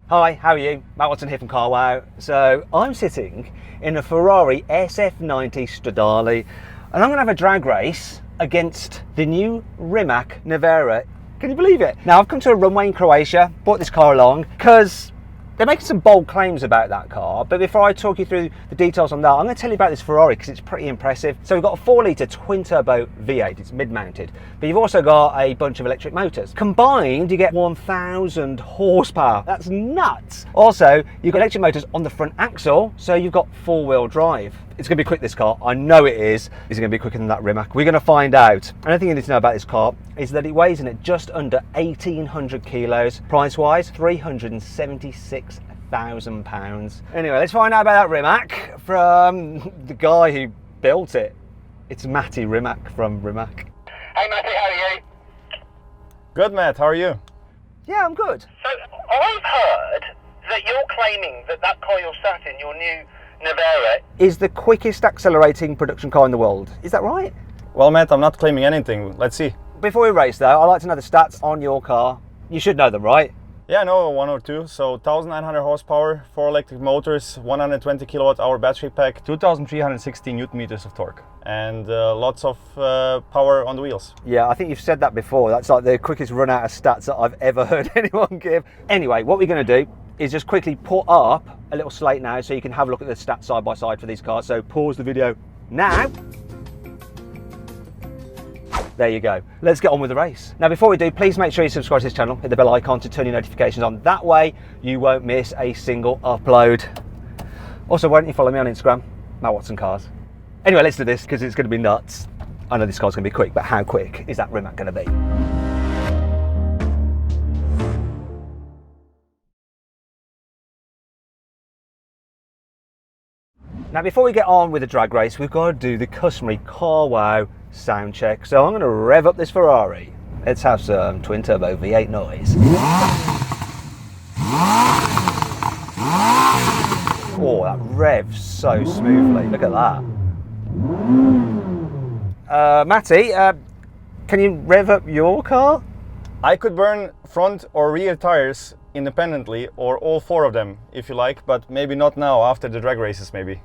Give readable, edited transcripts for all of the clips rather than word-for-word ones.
Hi, how are you? Matt Watson here from CarWow. So I'm sitting in a Ferrari SF90 Stradale and I'm going to have a drag race against the new Rimac Nevera. Can you believe it? Now I've come to a runway in Croatia, brought this car along because they're making some bold claims about that car, but before I talk you through the details on that, I'm going to tell you about this Ferrari because it's pretty impressive. So we've got a 4-litre twin-turbo V8, it's mid-mounted, but you've also got a bunch of electric motors. Combined, you get 1,000 horsepower. That's nuts! Also, you've got electric motors on the front axle, so you've got 4-wheel drive. It's going to be quick, this car. I know it is. Is it going to be quicker than that Rimac? We're going to find out. Another thing you need to know about this car is that it weighs in at just under 1,800 kilos. Price-wise, £376,000. Anyway, let's find out about that Rimac from the guy who built it. It's Matty Rimac from Rimac. Hey Matty, how are you? Good, Matt. How are you? Yeah, I'm good. So I've heard that you're claiming that car you're sat in, your new Nevera, Is the quickest accelerating production car in the world. Is that right? Well, Matt, I'm not claiming anything. Let's see. Before we race though, I'd like to know the stats on your car. You should know them, right? Yeah, I know one or two. So 1,900 horsepower, 4 electric motors, 120 kilowatt hour battery pack, 2,360 newton meters of torque, and lots of power on the wheels. Yeah, I think you've said that before. That's like the quickest run out of stats that I've ever heard anyone give. Anyway, what we're going to do is just quickly put up a little slate now so you can have a look at the stats side by side for these cars. So pause the video now. There you go. Let's get on with the race. Now before we do, please make sure you subscribe to this channel, hit the bell icon to turn your notifications on. That way you won't miss a single upload. Also, why don't you follow me on Instagram, Matt Watson Cars. Anyway, let's do this because it's going to be nuts. I know this car's going to be quick, but how quick is that Rimac going to be? Now before we get on with the drag race, we've got to do the customary CarWow sound check. So I'm going to rev up this Ferrari. Let's have some twin turbo V8 noise. Oh, that revs so smoothly. Look at that. Matty, can you rev up your car? I could burn front or rear tires independently, or all 4 of them if you like, but maybe not now, after the drag races maybe.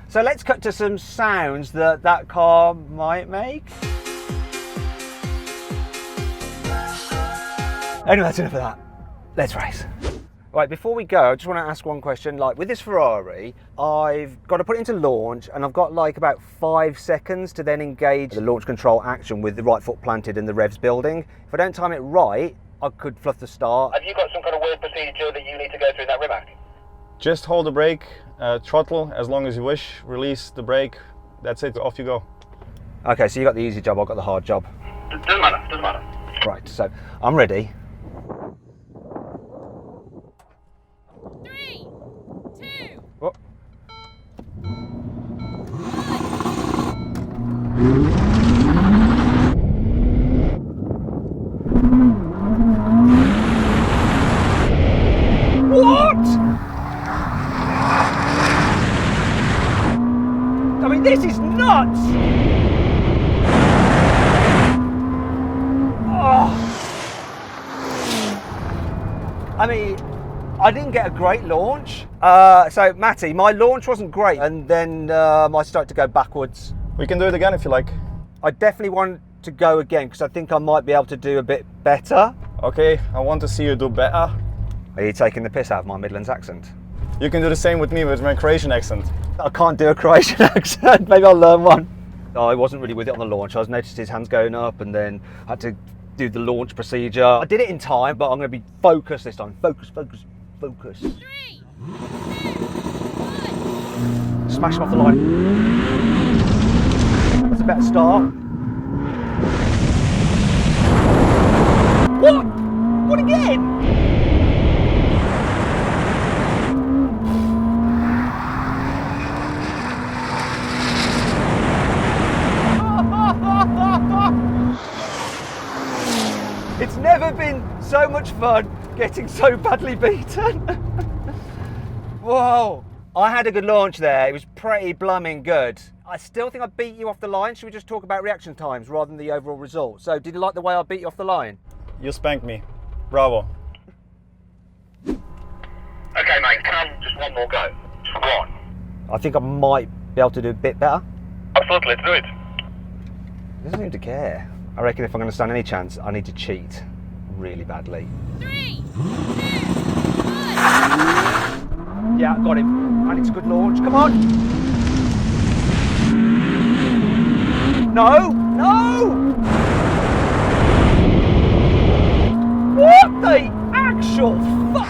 So let's cut to some sounds that car might make. Anyway, that's enough of that. Let's race. Right, before we go, I just want to ask one question. Like with this Ferrari, I've got to put it into launch and I've got like about 5 seconds to then engage the launch control action with the right foot planted and the revs building. If I don't time it right, I could fluff the start. have you got some kind of weird procedure that you need to go through in that Rimac? Just hold the brake, throttle as long as you wish, release the brake, that's it, off you go. Okay, so you got the easy job, I've got the hard job. Doesn't matter, doesn't matter. Right, so I'm ready. 3, 2. Oh. What? I mean, this is nuts! Oh. I mean, I didn't get a great launch. So, Matty, my launch wasn't great, and then I started to go backwards. We can do it again if you like. I definitely want to go again because I think I might be able to do a bit better. Okay, I want to see you do better. Are you taking the piss out of my Midlands accent? You can do the same with me with my Croatian accent. I can't do a Croatian accent. Maybe I'll learn one. I wasn't really with it on the launch. I was noticed his hands going up and then I had to do the launch procedure. I did it in time, but I'm going to be focused this time. Focus, focus, focus. 3, 2, 1. Smash him off the line. That's a better start. What? What again? It's never been so much fun getting so badly beaten. Whoa. I had a good launch there. It was pretty blooming good. I still think I beat you off the line. Should we just talk about reaction times rather than the overall result? So did you like the way I beat you off the line? You spanked me. Bravo. one more go. Just one. I think I might be able to do a bit better. Absolutely, let's do it. He doesn't seem to care. I reckon if I'm going to stand any chance, I need to cheat really badly. 3, 2, 1. Yeah, got him. And it's a good launch. Come on. No, no. What the actual fuck?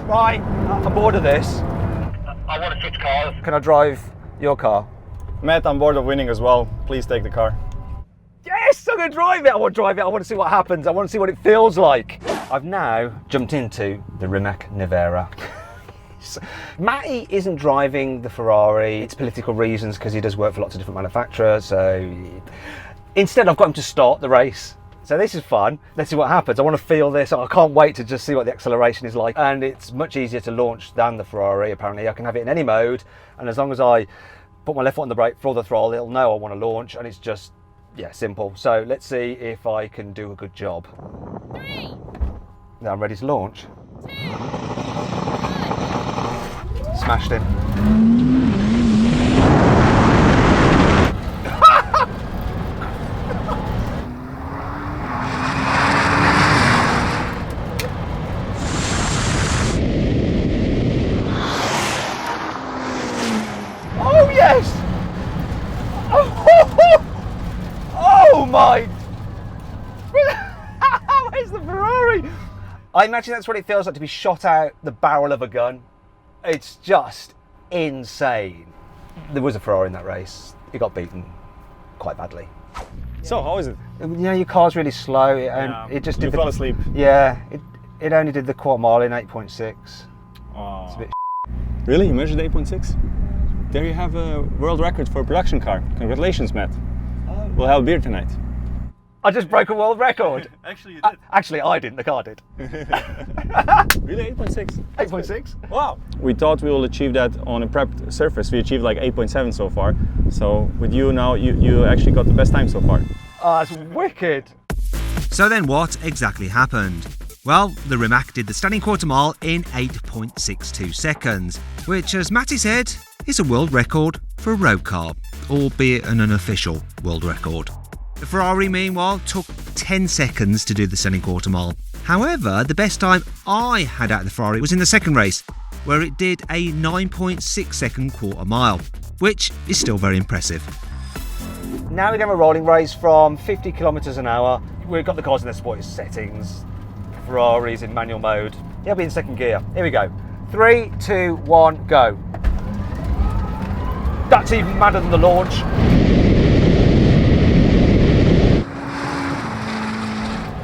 Right, I'm bored of this. I want to switch cars. Can I drive your car? Matt, I'm bored of winning as well. Please take the car. Yes, I'm going to drive it. I want to drive it. I want to see what happens. I want to see what it feels like. I've now jumped into the Rimac Nevera. Matty isn't driving the Ferrari. It's political reasons because he does work for lots of different manufacturers. So instead, I've got him to start the race. So this is fun. Let's see what happens. I want to feel this. I can't wait to just see what the acceleration is like. And it's much easier to launch than the Ferrari, apparently. I can have it in any mode. And as long as I put my left foot on the brake, throw the throttle, it'll know I want to launch. And it's just, yeah, simple. So let's see if I can do a good job. 3, Now I'm ready to launch. 2, Smashed him. Oh yes! Oh my! Where's the Ferrari? I imagine that's what it feels like to be shot out the barrel of a gun. It's just insane. There was a Ferrari in that race. It got beaten quite badly. So, how is it? You know, your car's really slow, and it just did. You fell asleep. Yeah, it only did the quarter mile in 8.6. Oh. It's a bit. Really? You measured 8.6? There you have a world record for a production car. Congratulations, Matt. We'll have a beer tonight. I just broke a world record. Actually, you did. Actually, I didn't. The car did. Really? 8.6? 8.6. Wow. We thought we will achieve that on a prepped surface. We achieved like 8.7 so far. So with you now, you actually got the best time so far. Oh, that's wicked. So then what exactly happened? Well, the Rimac did the standing quarter mile in 8.62 seconds, which, as Matty said, is a world record for a road car, albeit an unofficial world record. The Ferrari, meanwhile, took 10 seconds to do the standing quarter mile. However, the best time I had out of the Ferrari was in the second race, where it did a 9.6 second quarter mile, which is still very impressive. Now we're going to a rolling race from 50 kilometres an hour. We've got the cars in their sportiest settings. Ferrari's in manual mode. It'll be in second gear. Here we go. 3, 2, 1, go. That's even madder than the launch.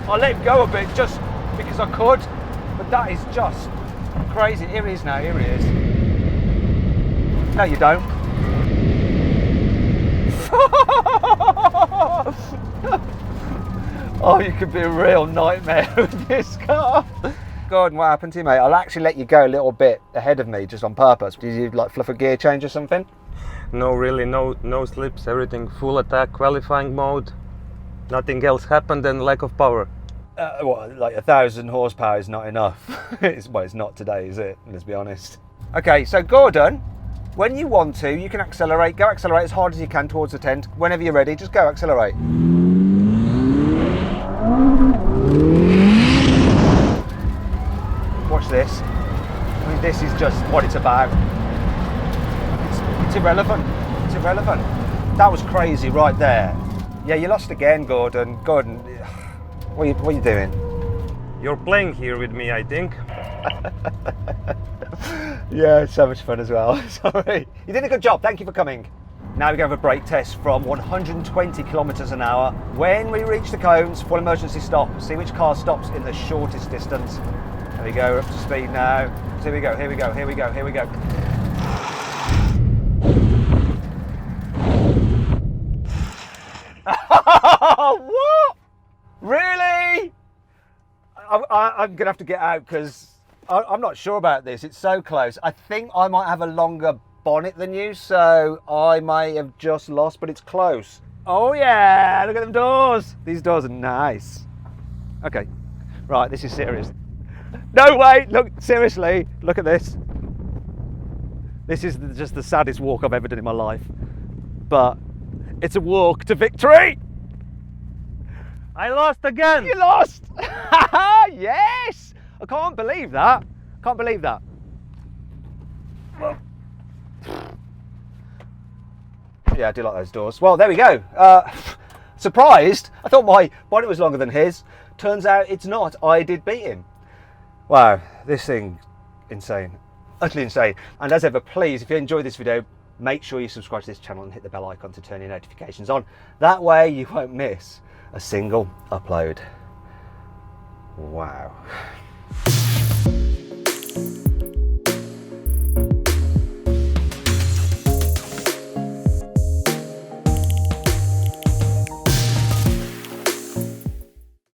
I let go a bit just because I could, but that is just crazy. Here he is now, here he is. No, you don't. Oh, you could be a real nightmare with this car. God, what happened to you, mate? I'll actually let you go a little bit ahead of me just on purpose. Did you like fluff a gear change or something? No, really, no slips, everything full attack, qualifying mode. Nothing else happened and lack of power. What, like 1,000 horsepower is not enough. Well, it's not today, is it? Let's be honest. Okay, so Gordon, when you want to, you can accelerate. Go accelerate as hard as you can towards the tent. Whenever you're ready, just go accelerate. Watch this. I mean, this is just what it's about. It's irrelevant. It's irrelevant. That was crazy right there. Yeah, you lost again, Gordon. Gordon, what are you doing? You're playing here with me, I think. Yeah, it's so much fun as well. Sorry. You did a good job. Thank you for coming. Now we go have a brake test from 120 kilometres an hour. When we reach the cones, full emergency stop. See which car stops in the shortest distance. There we go, we're up to speed now. So here we go, here we go, here we go, here we go. What? Really? I'm gonna have to get out because I'm not sure about this. It's so close. I think I might have a longer bonnet than you, so I may have just lost, but it's close. Oh yeah, look at them doors. These doors are nice. Okay, Right, this is serious. No way, look, seriously, look at this. This is just the saddest walk I've ever done in my life. But it's a walk to victory. I lost again! You lost! Yes! I can't believe that. Can't believe that. Yeah, I do like those doors. Well, there we go. Surprised. I thought my bonnet was longer than his. Turns out it's not. I did beat him. Wow, this thing, insane. Utterly insane. And as ever, please, if you enjoyed this video, make sure you subscribe to this channel and hit the bell icon to turn your notifications on. That way you won't miss a single upload. Wow.